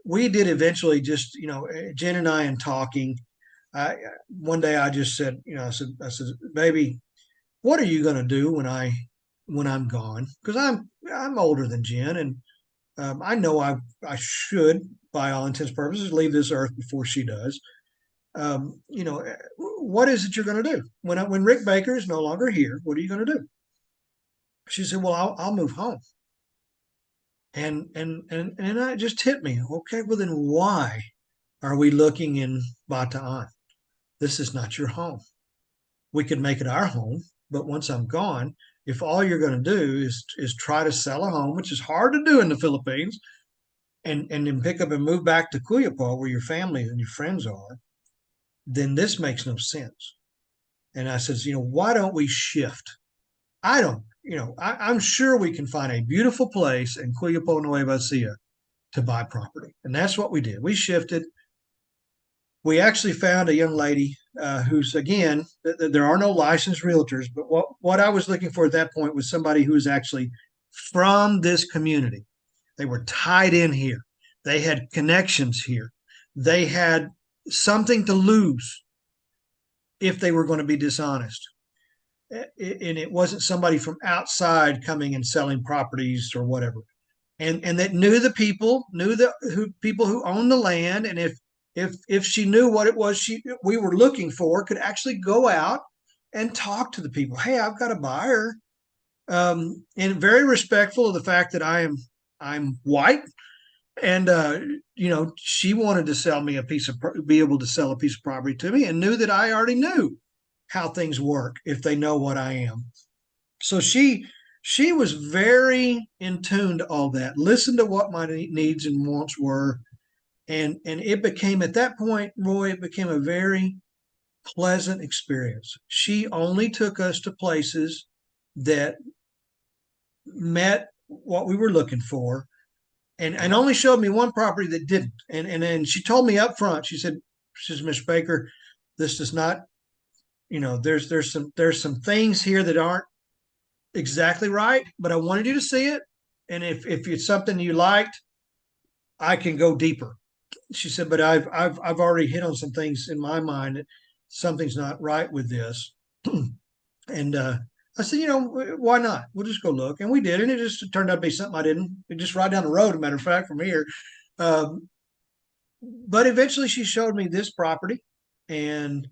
we did eventually just, Jen and I in talking, one day I just said, I said, baby, what are you going to do when I'm gone? Because I'm older than Jen, and I know I should, by all intents and purposes, leave this earth before she does. What is it you're going to do when Rick Baker is no longer here? What are you going to do? She said, well, I'll move home. And it just hit me. Okay, well then why are we looking in Bataan? This is not your home. We could make it our home, but once I'm gone, if all you're going to do is try to sell a home, which is hard to do in the Philippines, and then pick up and move back to Cuyapa where your family and your friends are, then this makes no sense. And I says, why don't we shift? I don't, I'm sure we can find a beautiful place in Cuyapa, Nueva Ecija to buy property. And that's what we did. We shifted. We actually found a young lady who's, again, there are no licensed realtors, but what I was looking for at that point was somebody who was actually from this community. They were tied in here. They had connections here. They had something to lose if they were going to be dishonest. And it wasn't somebody from outside coming and selling properties or whatever. And that knew the people, knew the people who owned the land, and if she knew what it was we were looking for, could actually go out and talk to the people. Hey, I've got a buyer, and very respectful of the fact that I'm white, and she wanted to sell me be able to sell a piece of property to me, and knew that I already knew how things work if they know what I am. So she was very in tune to all that, listened to what my needs and wants were, and it became, at that point, Roy, it became a very pleasant experience. She only took us to places that met what we were looking for, and only showed me one property that didn't. And then she told me up front, she said, Mr. Baker, this does not, there's some things here that aren't exactly right, but I wanted you to see it. And if it's something you liked, I can go deeper. She said, but I've already hit on some things in my mind that something's not right with this. And I said, why not? We'll just go look. And we did. And it just turned out to be something it just right down the road, as a matter of fact, from here. Um, but eventually she showed me this property, and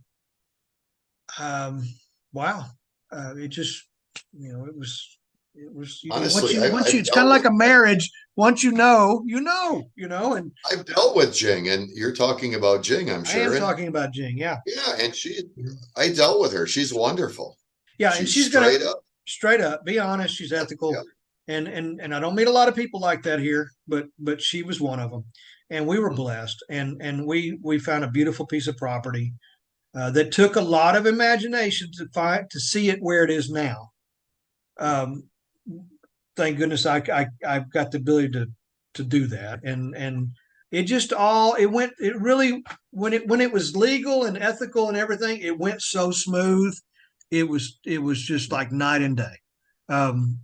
um, wow, it just, Honestly, once you, I've it's kind dealt of like with a marriage. Once and I've dealt with Jing, and you're talking about Jing, I'm I am sure. And talking about Jing. Yeah. yeah, I dealt with her. She's wonderful. Yeah. And She's she's going to, straight up. straight up, be honest. She's Yep, ethical. yep. And I don't meet a lot of people like that here, but she was one of them. And we were blessed. And we found a beautiful piece of property that took a lot of imagination to see it where it is now. Um, thank goodness I've got the ability to do that. And it just all it really, when it was legal and ethical and everything, it went so smooth. It was just like night and day. Um,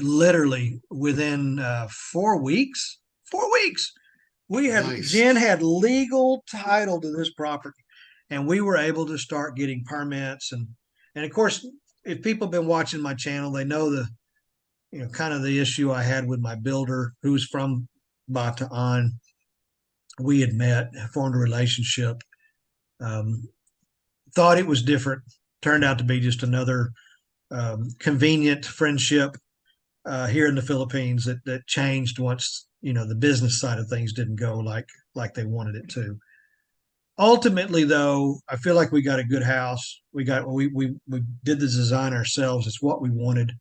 Literally within 4 weeks, 4 weeks, Nice. Jen had legal title to this property, and we were able to start getting permits. And of course, if people have been watching my channel, they know kind of the issue I had with my builder, who was from Bataan. We had met, formed a relationship, um, thought it was different, turned out to be just another convenient friendship here in the Philippines that changed once the business side of things didn't go like they wanted it to. Ultimately, though, I feel like we got a good house. We did the design ourselves. It's what we wanted.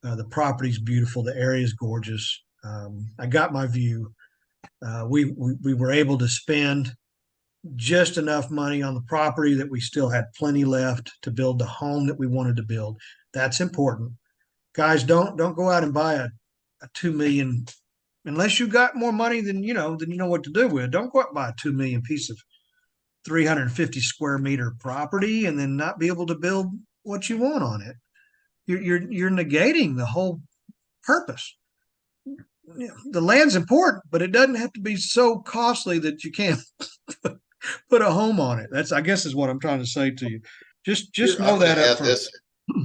The property's beautiful. The area is gorgeous. I got my view. We were able to spend just enough money on the property that we still had plenty left to build the home that we wanted to build. That's important. Guys, don't go out and buy a 2 million unless you got more money than you know what to do with. Don't go out and buy a 2 million piece of 350 square meter property and then not be able to build what you want on it. You're negating the whole purpose. the land's important, but it doesn't have to be so costly that you can't put a home on it. That's, I guess, is what I'm trying to say to you. Just Here, I'm know going that to up add front. this.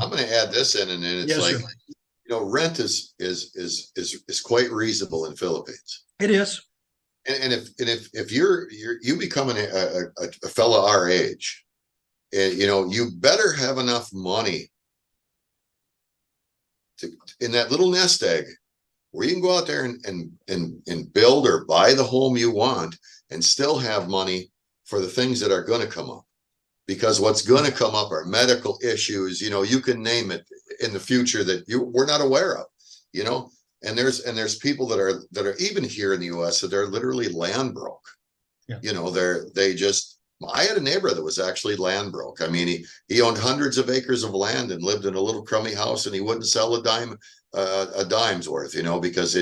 I'm going to add this in, and then it's Yes, like, sir. rent is quite reasonable in Philippines. It is. And if you become a fella our age, you better have enough money to in that little nest egg where you can go out there and build or buy the home you want and still have money for the things that are going to come up. Because what's going to come up are medical issues, you can name it in the future that we're not aware of, you know. And there's people that are even here in the US that are literally land broke. Yeah. I had a neighbor that was actually land broke. I mean, he owned hundreds of acres of land and lived in a little crummy house, and he wouldn't sell a dime's worth, because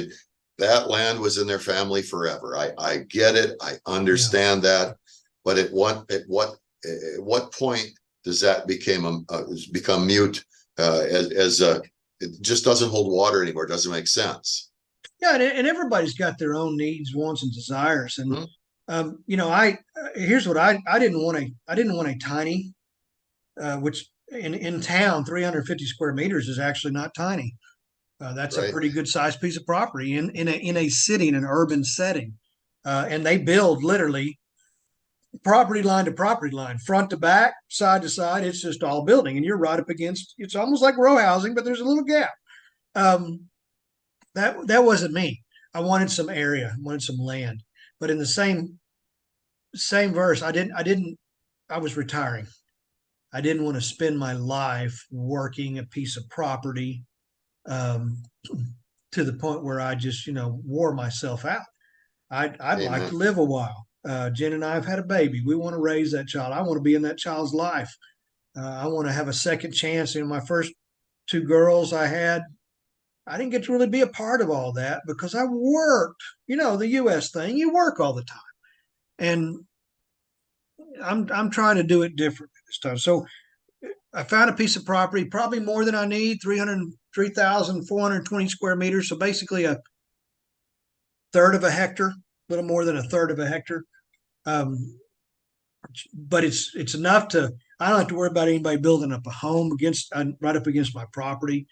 that land was in their family forever. I get it. I understand that. But at what point does that become mute, it just doesn't hold water anymore? It doesn't make sense. Yeah, and everybody's got their own needs, wants, and desires. And Mhm. I here's what I didn't want a tiny, which in town 350 square meters is actually not tiny. That's a Right. pretty good sized piece of property in a city, in an urban setting. And they build literally property line to property line, front to back, side to side. It's just all building, and you're right up against. It's almost like row housing, but there's a little gap. Um, that wasn't me. I wanted some area, I wanted some land, but in the same verse, I was retiring. I didn't want to spend my life working a piece of property, um, to the point where I just wore myself out. I'd like to Amen. live a while. Jen and I have had a baby. We want to raise that child. I want to be in that child's life. I want to have a second chance. My first two girls I didn't get to really be a part of all that because I worked. The U.S. thing, you work all the time, and I'm trying to do it differently this time. So I found a piece of property, probably more than I need, 303,420 square meters. So basically a third of a hectare, a little more than a third of a hectare. Um, but it's enough to I don't have to worry about anybody building up a home right up against my property.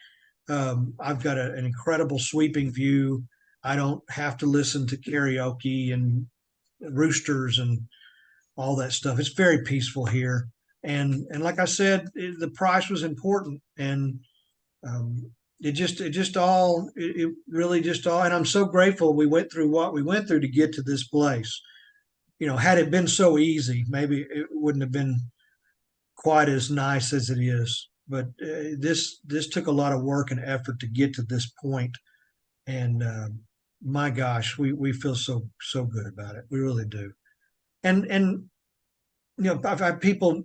I've got an incredible sweeping view. I don't have to listen to karaoke and roosters and all that stuff. It's very peaceful here, and like I said, the price was important, and um, it really just all. And I'm so grateful we went through what we went through to get to this place. Had it been so easy, maybe it wouldn't have been quite as nice as it is. But this took a lot of work and effort to get to this point, and my gosh, we feel so good about it. We really do. And I've had people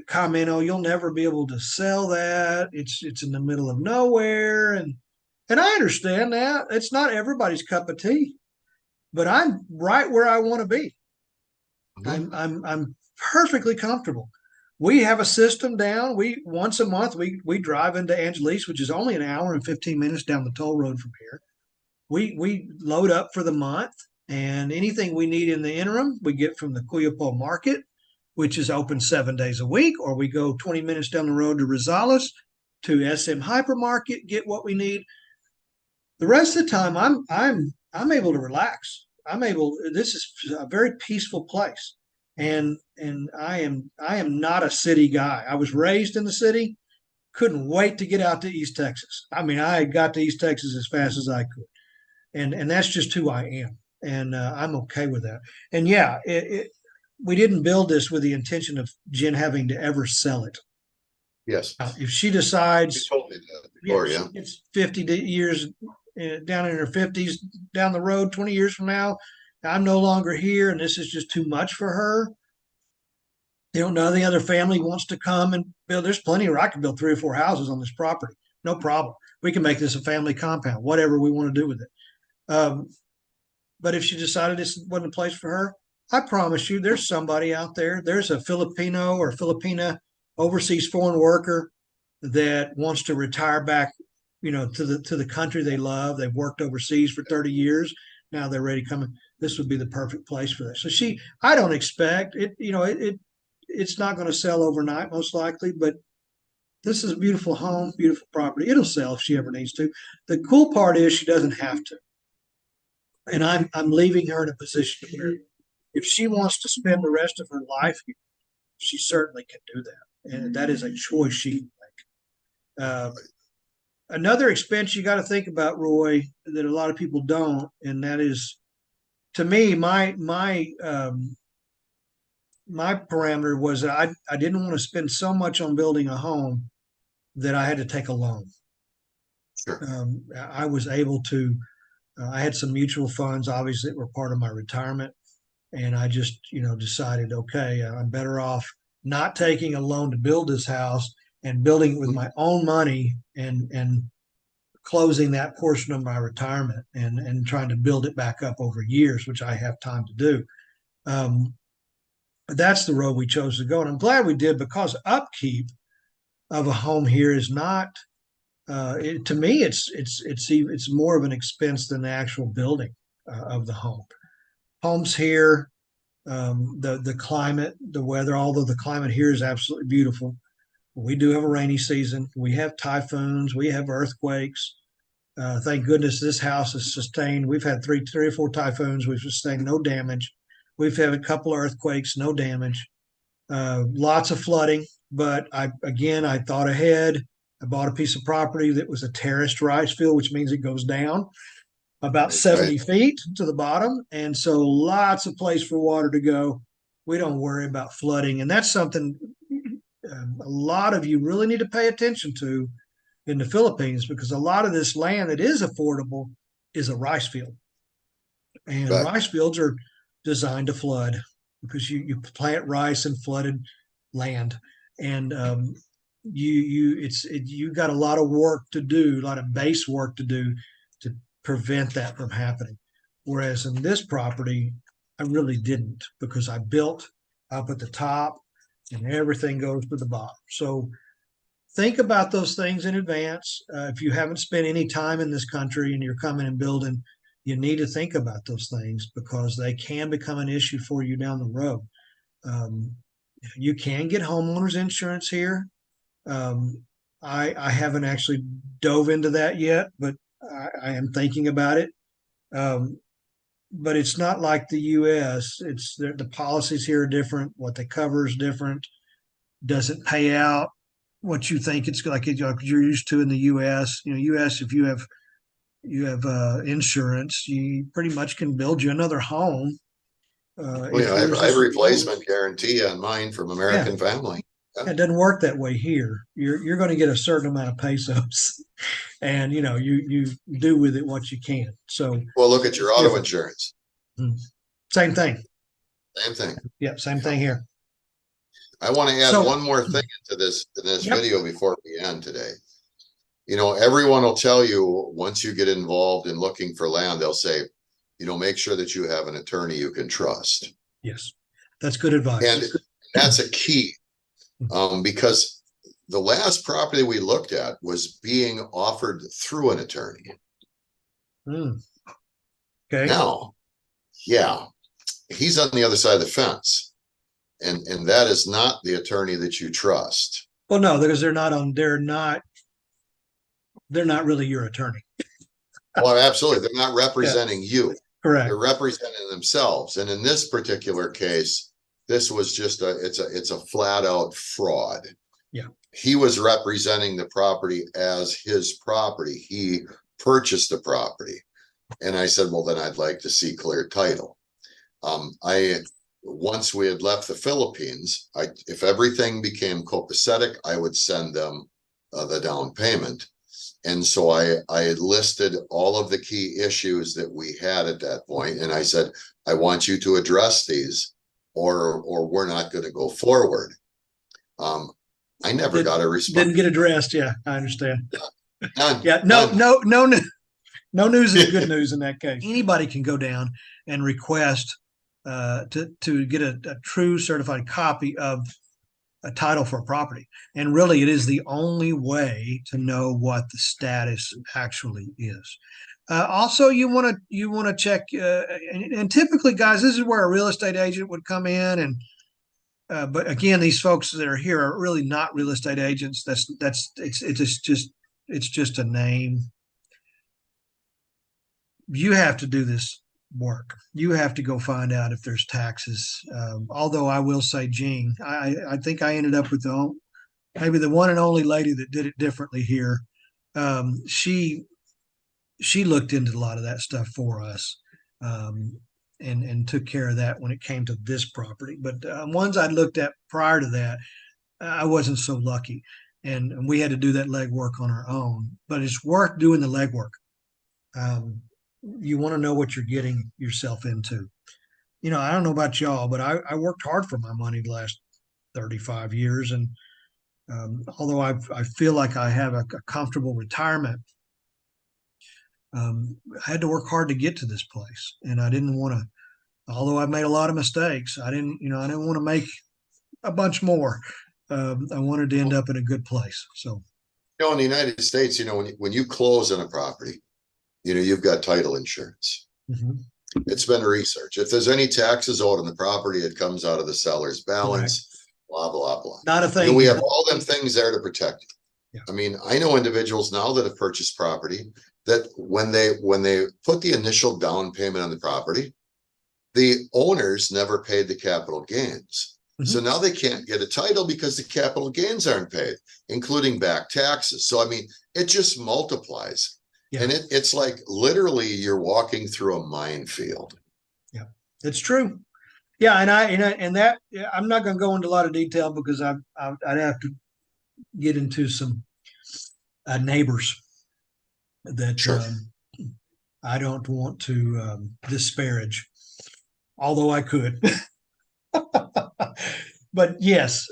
comment, "Oh, you'll never be able to sell that. It's in the middle of nowhere," and I understand that it's not everybody's cup of tea, but I'm right where I want to be. Mhm. I'm perfectly comfortable. We have a system down. We once a month we drive into Angeles, which is only an hour and 15 minutes down the toll road from here. We load up for the month, and anything we need in the interim, we get from the Cuyapo Market, which is open 7 days a week, or we go 20 minutes down the road to Rosales to SM Hypermarket, get what we need. The rest of the time, I'm able to relax. I'm able. This is a very peaceful place, and I am not a city guy. I was raised in the city. Couldn't wait to get out to East Texas. I mean, I got to East Texas as fast as I could, and that's just who I am, and I'm okay with that. And yeah, we didn't build this with the intention of Jen having to ever sell it. Yes. Now, if she You decides, told me that yeah, before, she yeah. gets 50 years down in her 50s down the road, 20 years from now, I'm no longer here, and this is just too much for her. None of the other family wants to come and build. There's plenty where I can build 3 or 4 houses on this property. No problem. We can make this a family compound, whatever we want to do with it. Um, but if she decided this wasn't a place for her, I promise you, there's somebody out there. There's a Filipino or Filipina overseas foreign worker that wants to retire back to the country they love. They've worked overseas for 30 years. Now they're ready to come in. This would be the perfect place for that. So I don't expect it, it's not going to sell overnight, most likely, but this is a beautiful home, beautiful property. It'll sell if she ever needs to. The cool part is she doesn't have to. And I'm leaving her in a position where if she wants to spend the rest of her life, she certainly can do that. And that is a choice she can make. Another expense you got to think about, Roy, that a lot of people don't, and that is, to me, my parameter was that I didn't want to spend so much on building a home that I had to take a loan. Sure. I was able to. I had some mutual funds, obviously, that were part of my retirement, and I just, decided, okay, I'm better off not taking a loan to build this house and building it with my own money and closing that portion of my retirement and trying to build it back up over years, which I have time to do. That's the road we chose to go, and I'm glad we did, because upkeep of a home here is not. To me, it's more of an expense than the actual building of the home. Homes here, the climate, the weather. Although the climate here is absolutely beautiful, we do have a rainy season. We have typhoons. We have earthquakes. Thank goodness this house is sustained. We've had three or four typhoons. We've sustained no damage. We've had a couple of earthquakes, no damage. Lots of flooding, but I thought ahead. I bought a piece of property that was a terraced rice field, which means it goes down about 70 feet to the bottom. And so lots of place for water to go. We don't worry about flooding. And that's something a lot of you really need to pay attention to in the Philippines, because a lot of this land that is affordable is a rice field. And rice fields are designed to flood because you plant rice in flooded land. And you got a lot of work to do, a lot of base work to do to prevent that from happening. Whereas in this property, I really didn't, because I built up at the top and everything goes to the bottom. So think about those things in advance. If you haven't spent any time in this country and you're coming and building, you need to think about those things, because they can become an issue for you down the road. You can get homeowners insurance here. I haven't actually dove into that yet, but I am thinking about it. But it's not like the U.S. It's the policies here are different. What they cover is different. Doesn't pay out what you think it's like you're used to in the U.S. U.S. If you have insurance, you pretty much can build you another home. I have a replacement guarantee on mine from American Family. Yeah. It doesn't work that way here. You're going to get a certain amount of pesos, and you do with it what you can. So, well, look at your auto insurance. Same thing. Same thing. Yep, same thing here. I want to add one more thing into this video before we end today. Everyone will tell you, once you get involved in looking for land, they'll say, make sure that you have an attorney you can trust. Yes, that's good advice. And that's a key, because the last property we looked at was being offered through an attorney. Okay. Now, he's on the other side of the fence, and that is not the attorney that you trust. Well, no, because they're not really your attorney. Well, absolutely, they're not representing you. Correct. They're representing themselves, and in this particular case, this was just it's a flat out fraud. Yeah. He was representing the property as his property. He purchased the property. And I said, well, then I'd like to see clear title. Once we had left the Philippines, if everything became copacetic, I would send them the down payment. And so I listed all of the key issues that we had at that point. And I said, I want you to address these, or we're not going to go forward. I never got a response. Didn't get addressed. Yeah, I understand. None. Yeah, no news is good news in that case. Anybody can go down and request to get a true certified copy of a title for a property. And really, it is the only way to know what the status actually is. Also, you want to check, and typically, guys, this is where a real estate agent would come in, and but again, these folks that are here are really not real estate agents. It's just a name. You have to do this work. You have to go find out if there's taxes. Although I will say, Gene, I think I ended up with maybe the one and only lady that did it differently here. She looked into a lot of that stuff for us, and took care of that when it came to this property. But ones I looked at prior to that, I wasn't so lucky, and we had to do that legwork on our own. But it's worth doing the legwork. You want to know what you're getting yourself into. I don't know about y'all, but I worked hard for my money the last 35 years, and although I feel like I have a comfortable retirement, I had to work hard to get to this place, and I didn't want to. Although I made a lot of mistakes, I didn't want to make a bunch more. I wanted to end up in a good place. So, In the United States, when you close on a property, you've got title insurance. mm-hmm. It's been researched. If there's any taxes owed on the property, it comes out of the seller's balance. Correct. Blah blah blah. Not a thing. We have all them things there to protect you. Yeah. I know individuals now that have purchased property that when they put the initial down payment on the property, the owners never paid the capital gains. Mm-hmm. So now they can't get a title because the capital gains aren't paid, including back taxes. So it just multiplies. Yeah. And it's like literally you're walking through a minefield. Yeah, it's true. Yeah, and that I'm not going to go into a lot of detail because I'd have to get into some neighbors that sure. I don't want to disparage, although I could. But yes,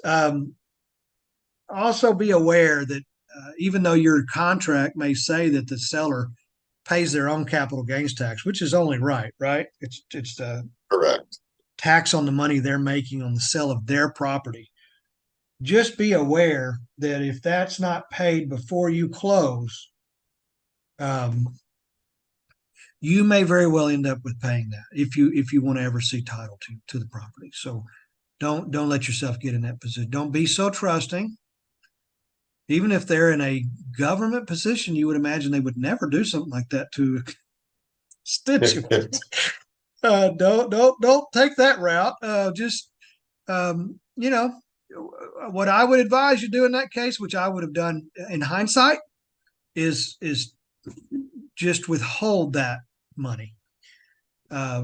also be aware that even though your contract may say that the seller pays their own capital gains tax, which is only right? It's correct tax on the money they're making on the sale of their property. Just be aware that if that's not paid before you close, you may very well end up with paying that if you want to ever see title to the property. So don't let yourself get in that position. Don't be so trusting. Even if they're in a government position, you would imagine they would never do something like that to a constituent. Don't take that route. What I would advise you do in that case, which I would have done in hindsight, is just withhold that money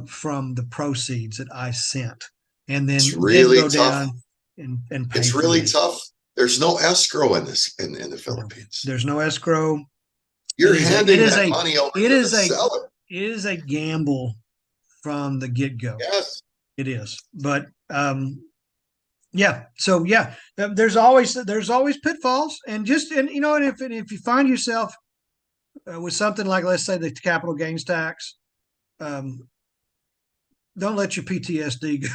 from the proceeds that I sent, and then it's really go tough. down and pay. It's really tough. There's no escrow in the Philippines. There's no escrow. You're handing that money over to the seller. It is a gamble from the get-go. Yes, it is. But yeah. So yeah, there's always pitfalls, and if you find yourself with something like, let's say, the capital gains tax, don't let your PTSD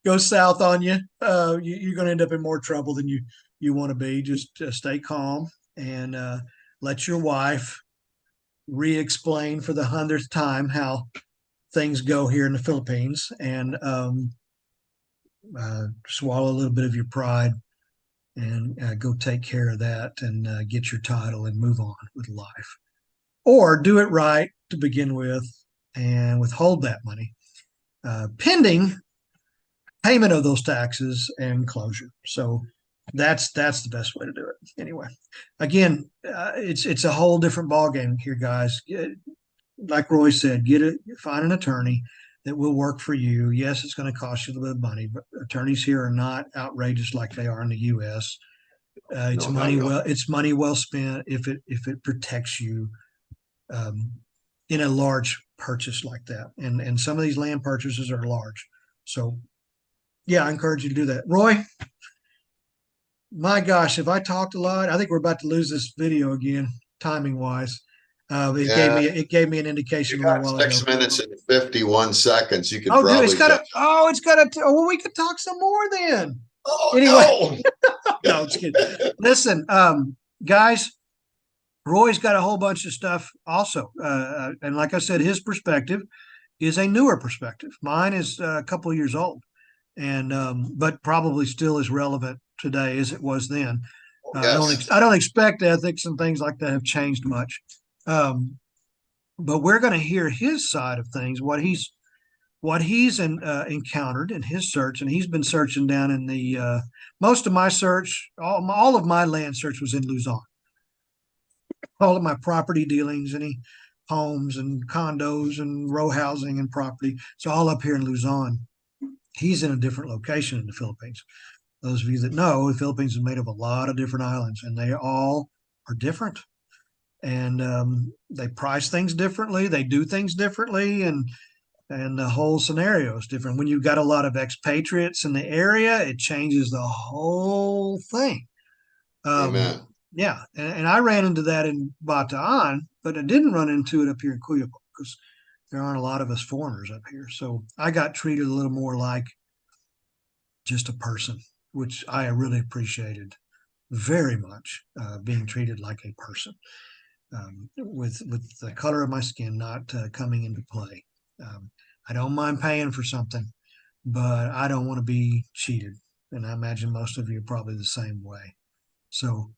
go south on you. You're going to end up in more trouble than you want to be. Just stay calm and let your wife re-explain for the 100th time how things go here in the Philippines, and swallow a little bit of your pride and go take care of that and get your title and move on with life. Or do it right to begin with and withhold that money pending payment of those taxes and closure. So that's the best way to do it. Anyway, again, it's a whole different ballgame here, guys. Like Roy said, find an attorney that will work for you. Yes, it's going to cost you a little bit of money, but attorneys here are not outrageous like they are in the U.S. It's money well spent if it protects you in a large purchase like that. And some of these land purchases are large. So yeah, I encourage you to do that. Roy, my gosh, if I talked a lot, I think we're about to lose this video again, timing wise. It gave me an indication. You got 6 minutes and 51 seconds. You could Oh, dude, it's probably got cut. to. Oh, it's got to. Oh, well, we could talk some more then. Anyway, Oh no, just kidding. no. Listen, guys, Roy's got a whole bunch of stuff also, and like I said, his perspective is a newer perspective. Mine is a couple of years old, and but probably still as relevant today as it was then. Yes. I don't expect ethics and things like that have changed much, um, but we're going to hear his side of things, what he's encountered in his search, and he's been searching down in the most of my search, all of my land search was in Luzon. All of my property dealings, any homes and condos and row housing and property, it's all up here in Luzon. He's in a different location in the Philippines. Those of you that know, the Philippines is made of a lot of different islands, and they all are different. And they price things differently, they do things differently, and the whole scenario is different. When you've got a lot of expatriates in the area, it changes the whole thing. Um, Amen. yeah, and I ran into that in Bataan, but I didn't run into it up here in Cuyaba because there aren't a lot of us foreigners up here. So I got treated a little more like just a person, which I really appreciated very much, being treated like a person, with the color of my skin not coming into play. I don't mind paying for something, but I don't want to be cheated, and I imagine most of you are probably the same way. So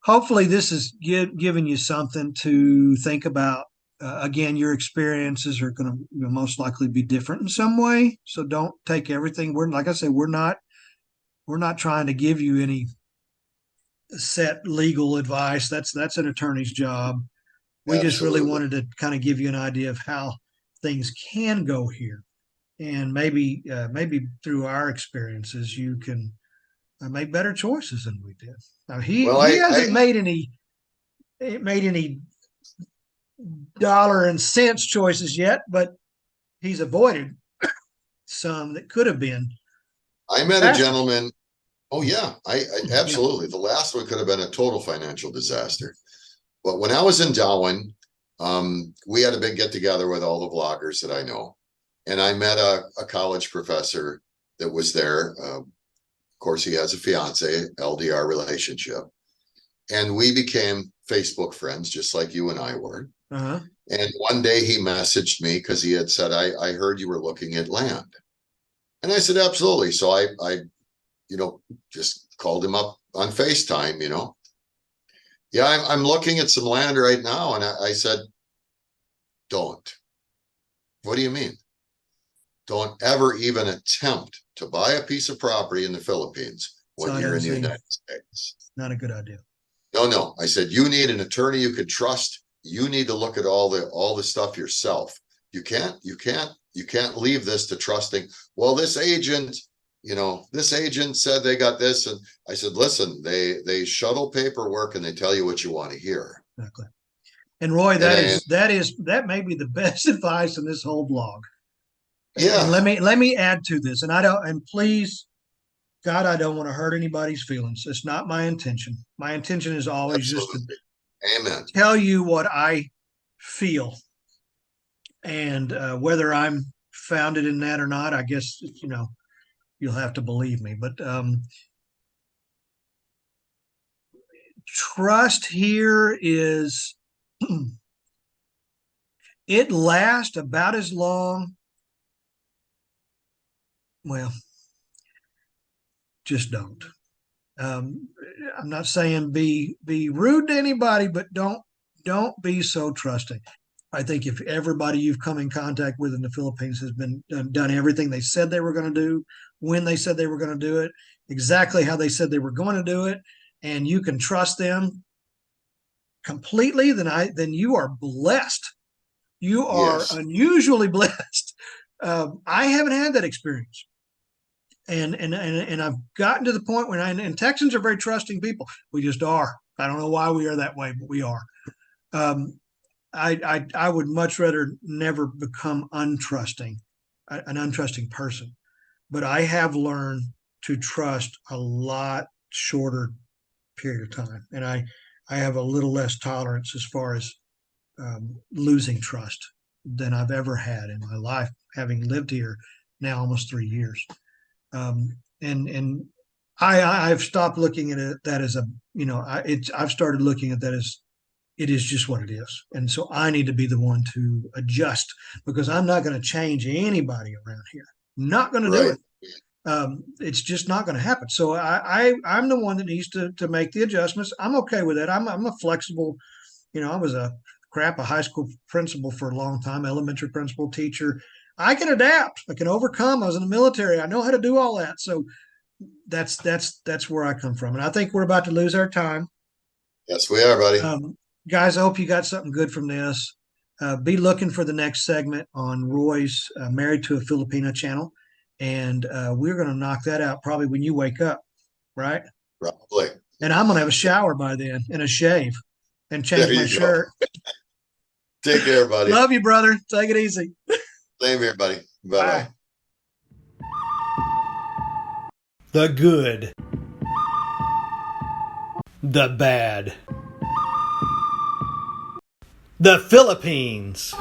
hopefully this is giving you something to think about. Again, your experiences are going to most likely be different in some way, so don't take everything. We're like I said, we're not trying to give you any set legal advice. That's an attorney's job. We just really Absolutely. wanted to kind of give you an idea of how things can go here, and maybe through our experiences you can make better choices than we did. Now Well, he I hasn't made any dollar and cents choices yet, but he's avoided some that could have been I met a disastrous. gentleman. Oh yeah, I Yeah. absolutely. The last one could have been a total financial disaster. But when I was in Darwin, we had a big get together with all the vloggers that I know, and I met a college professor that was there. Of course, he has a fiance, LDR relationship, and we became Facebook friends, just like you and I were. Uh-huh. And one day he messaged me because he had said, I heard you were looking at land. And I said, absolutely. So just called him up on FaceTime. Yeah, I'm looking at some land right now. And I said, don't. What do you mean? Don't ever even attempt to buy a piece of property in the Philippines when Sight you're in the unseen. United States. Not a good idea. No, no. I said, you need an attorney you could trust. You need to look at all the stuff yourself. You can't leave this to trusting. Well, this agent said they got this. And I said, listen, they shuttle paperwork and they tell you what you want to hear. Exactly. And Roy, And I, that may be the best advice in this whole blog. And yeah, let me add to this. And I don't and please, God, I don't want to hurt anybody's feelings. It's not my intention. My intention is always just to absolutely. Amen. tell you what I feel, and whether I'm founded in that or not, I guess you'll have to believe me. But trust here is it lasts about as long. Well, just don't. Um, I'm not saying be rude to anybody, but don't be so trusting. I think if everybody you've come in contact with in the Philippines has been done everything they said they were going to do, when they said they were going to do it, exactly how they said they were going to do it, and you can trust them completely, then you are blessed. You are Yes, unusually blessed. I haven't had that experience, and I've gotten to the point when and Texans are very trusting people. We just are. I don't know why we are that way, but we are. Um, I would much rather never become untrusting, an untrusting person. But I have learned to trust a lot shorter period of time, and I have a little less tolerance as far as losing trust. than I've ever had in my life, having lived here now almost 3 years. And I've stopped looking at it that as a, I've started looking at that as it is just what it is. And so I need to be the one to adjust, because I'm not going to change anybody around here. Not going to do Right. it. It's just not going to happen. So I'm the one that needs to make the adjustments. I'm okay with that. I'm a flexible, I was a high school principal for a long time, elementary principal, teacher. I can adapt. I can overcome. I was in the military. I know how to do all that. So that's where I come from. And I think we're about to lose our time. Yes, we are, buddy. Guys, I hope you got something good from this. Be looking for the next segment on Roy's Married to a Filipina channel. And we're going to knock that out probably when you wake up, right? Probably. And I'm going to have a shower by then and a shave and change There my you go. shirt. Take care, buddy. Love you, brother. Take it easy. Same here, buddy. Bye-bye. Bye. The good, the bad, the Philippines.